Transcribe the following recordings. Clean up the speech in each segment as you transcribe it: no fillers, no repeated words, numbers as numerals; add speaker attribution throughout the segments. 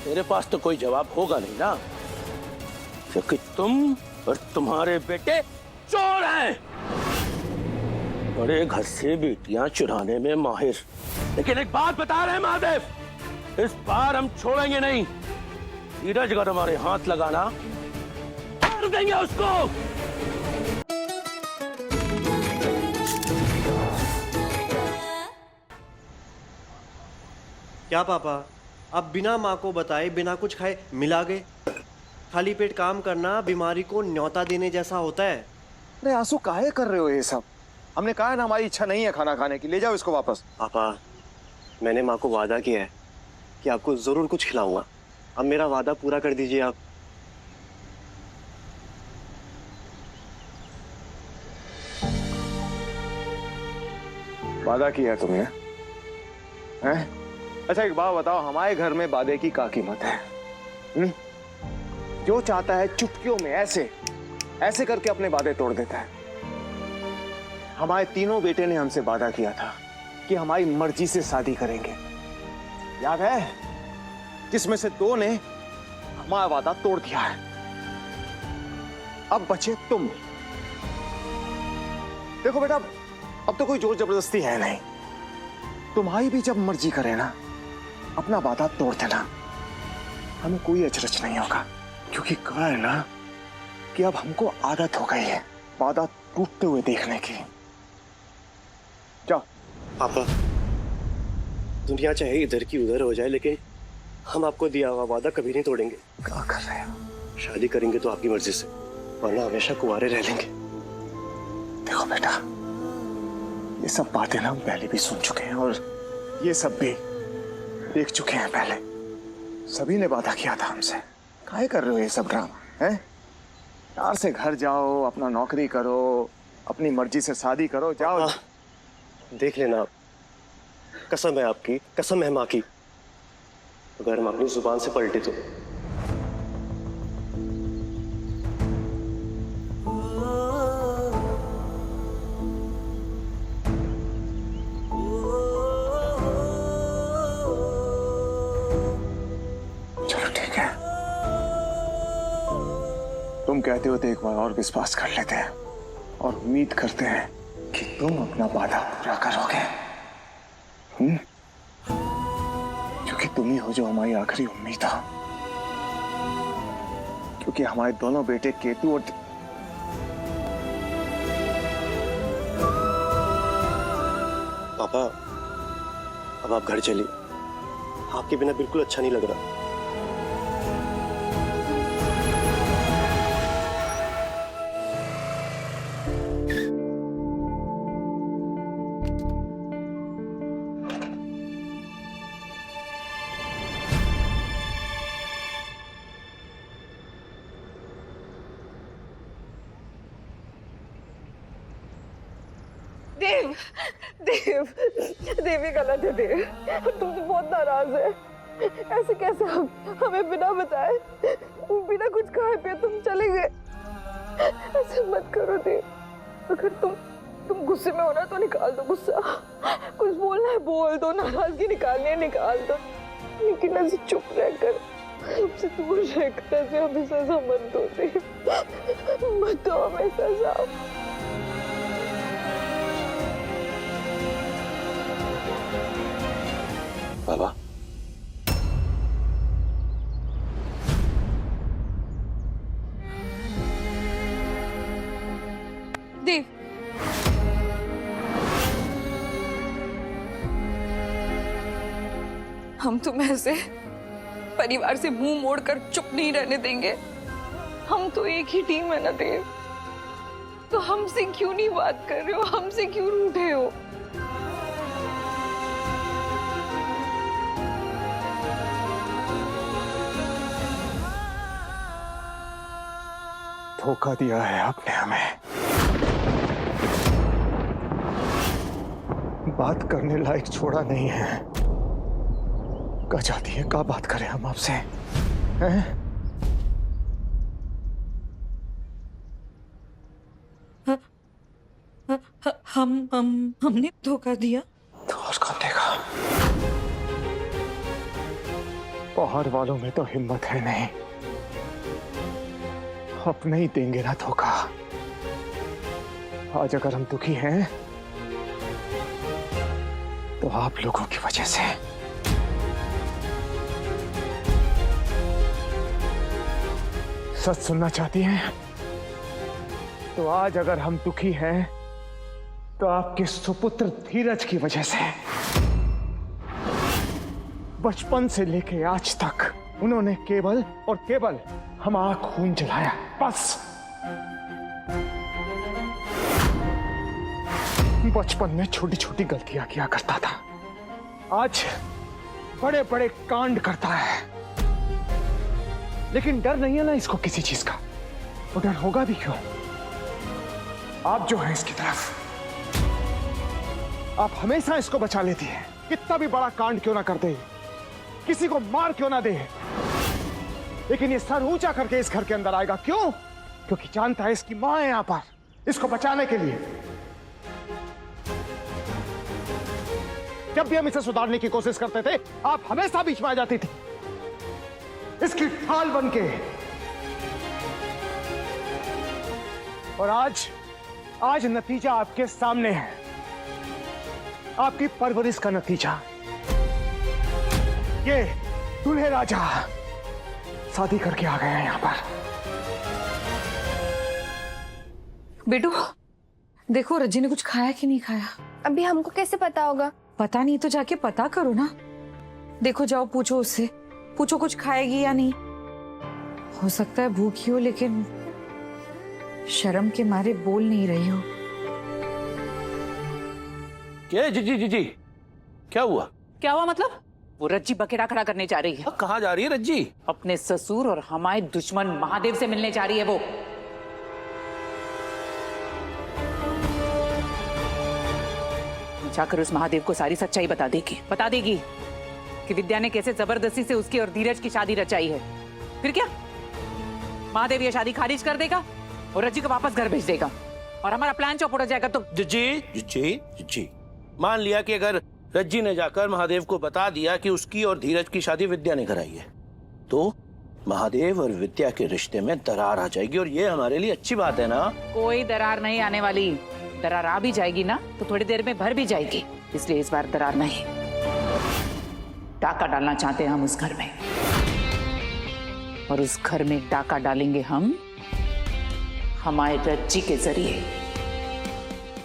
Speaker 1: तेरे पास तो कोई जवाब होगा नहीं ना, क्योंकि तुम और तुम्हारे बेटे चोर हैं। बड़े घर से बेटियां चुराने में माहिर। लेकिन एक बात बता रहे हैं महादेव, इस बार हम छोड़ेंगे नहीं। धीरज अगर हमारे हाथ लगाना, मार देंगे उसको।
Speaker 2: क्या पापा, आप बिना माँ को बताए बिना कुछ खाए मिला गए? खाली पेट काम करना बीमारी को न्योता देने जैसा होता है।
Speaker 3: अरे आंसू काहे कर रहे हो ये सब? हमने कहा है ना हमारी इच्छा नहीं है खाना खाने की, ले जाओ इसको वापस।
Speaker 2: पापा, मैंने माँ को वादा किया है कि आपको जरूर कुछ खिलाऊंगा। अब मेरा वादा पूरा कर दीजिए आप।
Speaker 3: वादा किया तुमने हैं? अच्छा एक बात बताओ, हमारे घर में वादे की क्या कीमत है? जो चाहता है चुटकियों में ऐसे ऐसे करके अपने वादे तोड़ देता है। हमारे तीनों बेटे ने हमसे वादा किया था कि हमारी मर्जी से शादी करेंगे, याद है? जिसमें से दो ने हमारा वादा तोड़ दिया है। अब बचे तुम। देखो बेटा, अब तो कोई जोर जबरदस्ती है नहीं। तुम्हारी भी जब मर्जी करे ना, अपना वादा तोड़ देना, हमें कोई अचरज नहीं होगा। क्योंकि कहा है ना कि अब हमको आदत हो गई है वादा टूटते हुए देखने की। जाओ।
Speaker 2: पापा, दुनिया चाहे इधर की उधर हो जाए, लेकिन हम आपको दिया हुआ वादा कभी नहीं तोड़ेंगे।
Speaker 3: क्या कर रहे हो?
Speaker 2: शादी करेंगे तो आपकी मर्जी से, वरना हमेशा कुंवारे रह लेंगे।
Speaker 3: देखो बेटा, ये सब बातें ना हम पहले भी सुन चुके हैं और ये सब भी देख चुके हैं पहले। सभी ने वादा किया था हमसे। काहे कर रहे हो ये सब ड्रामा? हैं? यार से घर जाओ, अपना नौकरी करो, अपनी मर्जी से शादी करो, जाओ।
Speaker 2: देख लेना आप, कसम है आपकी, कसम है माँ की, अगर हम अपनी जुबान से पलटे तो।
Speaker 3: चलो ठीक है, तुम कहते हो तो एक बार और विश्वास कर लेते हैं और उम्मीद करते हैं कि तुम अपना वादा पूरा करोगे। क्योंकि तुम ही हो जो हमारी आखिरी उम्मीद हो। क्योंकि हमारे दोनों बेटे केतु और
Speaker 2: पापा, अब आप घर चलिए, आपके बिना बिल्कुल अच्छा नहीं लग रहा।
Speaker 4: देव, देव, देव ये गलत है। देव, तुमसे बहुत नाराज है। ऐसे कैसे हम हमें बिना बताए, बिना कुछ खाए पिए तुम चले गए? ऐसे मत करो देव। अगर तुम गुस्से में हो ना तो निकाल दो गुस्सा। कुछ बोलना है बोल दो, नाराजगी निकालनी है निकाल दो। लेकिन ऐसे चुप रहकर, हमसे दूर रहकर ऐसे हमें सजा मत दो देव। मत दो हमें सजा।
Speaker 2: बाबा,
Speaker 4: देव, हम तुम्हें ऐसे परिवार से मुंह मोड़कर चुप नहीं रहने देंगे। हम तो एक ही टीम है ना देव। तो हमसे क्यों नहीं बात कर रहे हो? हमसे क्यों रूठे हो?
Speaker 3: धोखा दिया है आपने हमें। बात करने लायक छोड़ा नहीं है। क्या चाहती है? क्या बात करें हम आपसे? हैं?
Speaker 4: हमने धोखा दिया।
Speaker 3: तो और कौन देगा? बाहर वालों में तो हिम्मत है नहीं, अपने ही देंगे ना धोखा। आज अगर हम दुखी हैं तो आप लोगों की वजह से। सच सुनना चाहती हैं तो आज अगर हम दुखी हैं तो आपके सुपुत्र धीरज की वजह से। बचपन से लेके आज तक उन्होंने केवल और केवल हमारा खून जलाया, बस। बचपन में छोटी छोटी गलतियां किया करता था, आज बड़े बड़े कांड करता है। लेकिन डर नहीं है ना इसको किसी चीज का, वो डर होगा भी क्यों? आप जो है इसकी तरफ, आप हमेशा इसको बचा लेती है, कितना भी बड़ा कांड क्यों ना कर दे, किसी को मार क्यों ना दे, लेकिन ये सर ऊंचा करके इस घर के अंदर आएगा। क्यों? क्योंकि जानता है इसकी मां है यहां पर, इसको बचाने के लिए। जब भी हम इसे सुधारने की कोशिश करते थे, आप हमेशा बीच में आ जाती थी, इसकी ढाल बन के। और आज नतीजा आपके सामने है, आपकी परवरिश का नतीजा। ये दूल्हे राजा शादी करके आ गए हैं यहां पर।
Speaker 5: बेटू देखो रज्जी ने कुछ खाया कि नहीं खाया।
Speaker 6: अभी हमको कैसे पता होगा?
Speaker 5: पता नहीं तो जाके पता करो ना। देखो जाओ पूछो उससे, पूछो कुछ खाएगी या नहीं। हो सकता है भूखी हो लेकिन शर्म के मारे बोल नहीं रही हो।
Speaker 1: क्या जी जी जी क्या हुआ?
Speaker 7: क्या हुआ मतलब? वो रज्जी बकेड़ा खड़ा करने जा रही है।
Speaker 1: कहाँ जा रही है रज्जी?
Speaker 7: अपने ससुर और हमारे दुश्मन महादेव से मिलने जा रही है वो। जाकर उस महादेव को सारी सच्चाई बता देगी कि विद्या ने कैसे जबरदस्ती से उसकी और धीरज की शादी रचाई है। फिर क्या महादेव ये शादी खारिज कर देगा और रज्जी को वापस घर भेज देगा और हमारा प्लान चौपट हो जाएगा। तो
Speaker 1: जी मान लिया कि अगर रज्जी ने जाकर महादेव को बता दिया कि उसकी और धीरज की शादी विद्या ने कराई है, तो महादेव और विद्या के रिश्ते में दरार आ जाएगी और ये हमारे लिए अच्छी बात है ना।
Speaker 7: कोई दरार नहीं आने वाली। दरार आ भी जाएगी ना तो थोड़ी देर में भर भी जाएगी, इसलिए इस बार दरार नहीं। डाका डालना चाहते हैं हम उस घर में, और उस घर में डाका डालेंगे हम हमारे रज्जी के जरिए।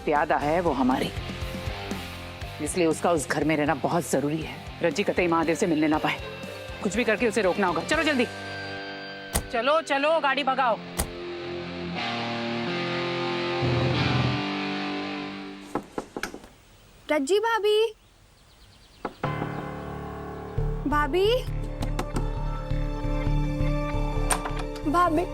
Speaker 7: प्यादा है वो हमारी, इसलिए उसका उस घर में रहना बहुत जरूरी है। रज्जी कतई महादेव से मिलने ना पाए, कुछ भी करके उसे रोकना होगा। चलो जल्दी, चलो चलो गाड़ी भगाओ।
Speaker 6: रज्जी भाभी, भाभी, भाभी,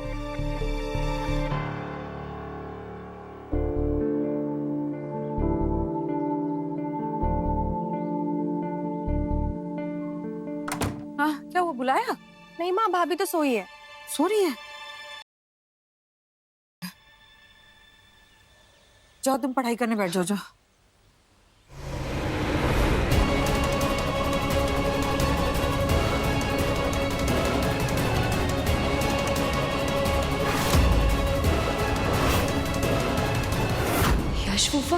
Speaker 5: हाँ क्या वो बुलाया?
Speaker 6: नहीं माँ, भाभी तो सोई है।
Speaker 5: सो रही है? जाओ तुम पढ़ाई करने बैठ जाओ। यश फूफा,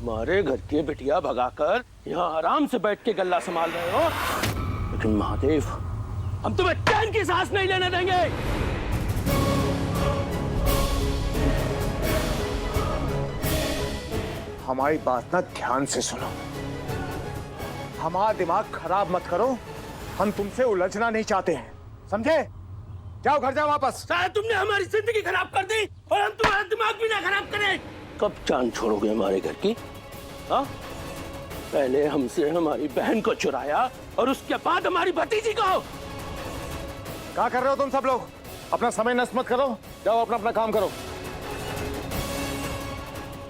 Speaker 1: हमारे घर के बिटिया भगाकर यहाँ आराम से बैठ के गल्ला संभाल रहे हो, लेकिन महादेव हम तुम्हें चैन की सांस नहीं लेने देंगे।
Speaker 3: हमारी बात ना ध्यान से सुनो, हमारा दिमाग खराब मत करो, हम तुमसे उलझना नहीं चाहते हैं, समझे? जाओ घर जाओ वापस।
Speaker 1: शायद तुमने हमारी जिंदगी खराब कर दी और हम तुम्हारा दिमाग भी ना खराब करें। कब जान छोड़ोगे हमारे घर की? हाँ, पहले हमसे हमारी बहन को चुराया और उसके बाद हमारी भतीजी को।
Speaker 3: क्या कर रहे हो तुम सब लोग? अपना समय नष्ट मत करो, जाओ अपना अपना काम करो।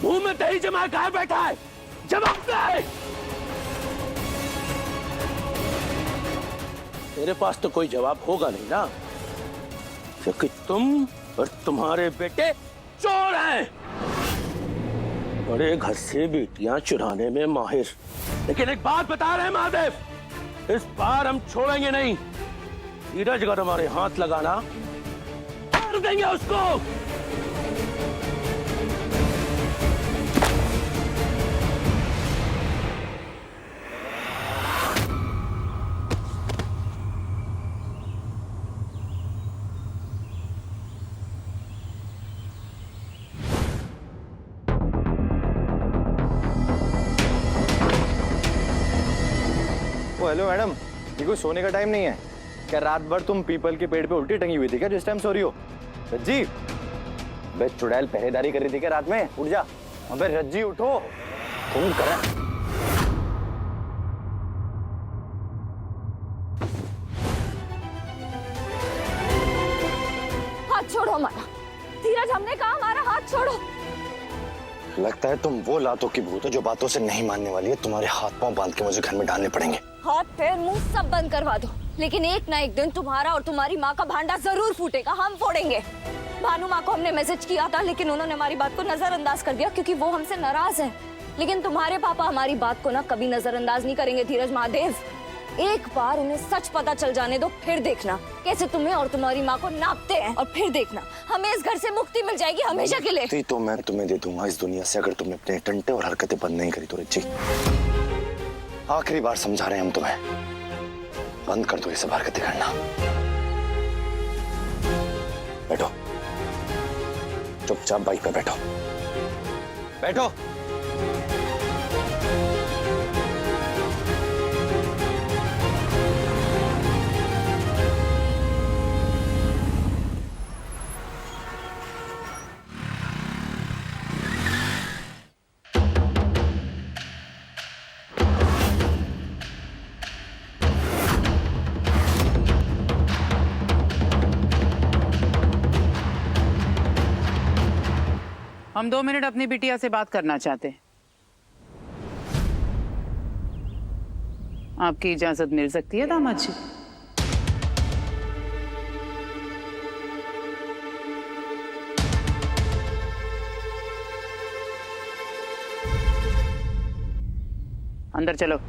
Speaker 1: मुंह में दही जमा कहाँ बैठा है? जवाब दे। तेरे पास तो कोई जवाब होगा नहीं ना, क्योंकि तुम और तुम्हारे बेटे चोर हैं। बड़े घर से बेटियां चुराने में माहिर, लेकिन एक बात बता रहे हैं महादेव, इस बार हम छोड़ेंगे नहीं। धीरज अगर हमारे हाथ लगाना, मार देंगे उसको।
Speaker 3: ओ हेलो मैडम, ये कोई सोने का टाइम नहीं है क्या? रात भर तुम पीपल के पेड़ पे उल्टी टंगी हुई थी क्या जिस टाइम सो रही हो? रज्जी, बे चुड़ैल पहरेदारी कर रही थी क्या रात में? उठ जा। अबे रज्जी उठो, तुम कर।
Speaker 4: हाथ छोड़ो हमारा। धीरज, हमने कहा हमारा हाथ छोड़ो।
Speaker 8: लगता है तुम वो लातों की भूत हो जो बातों से नहीं मानने वाली है। तुम्हारे हाथ पांव बांध के मुझे घर में डालने पड़ेंगे।
Speaker 4: हाथ पैर मुंह सब बंद करवा दो, लेकिन एक ना एक दिन तुम्हारा और तुम्हारी माँ का भांडा जरूर फूटेगा। हम फोड़ेंगे। भानु माँ को हमने मैसेज किया था, लेकिन उन्होंने हमारी बात को नजरअंदाज कर दिया क्योंकि वो हमसे नाराज है। लेकिन तुम्हारे पापा हमारी बात को ना कभी नजरअंदाज नहीं करेंगे धीरज महादेव। एक बार उन्हें सच पता चल जाने दो, फिर देखना कैसे तुम्हें और तुम्हारी माँ को नापते हैं। और फिर देखना हमें इस घर से मुक्ति मिल जाएगी हमेशा के लिए।
Speaker 8: तो मैं तुम्हें दे दूंगा इस दुनिया से अगर तुमने अपने टंटे और हरकतें बंद नहीं करी तो। रज्जी, आखिरी बार समझा रहे हैं हम तुम्हें, बंद कर दो ये सब हरकतें करना। बैठो, चुपचाप बाइक पे बैठो। बैठो।
Speaker 7: हम 2 मिनट अपनी बिटिया से बात करना चाहते हैं। आपकी इजाजत मिल सकती है दामाद जी? अंदर चलो।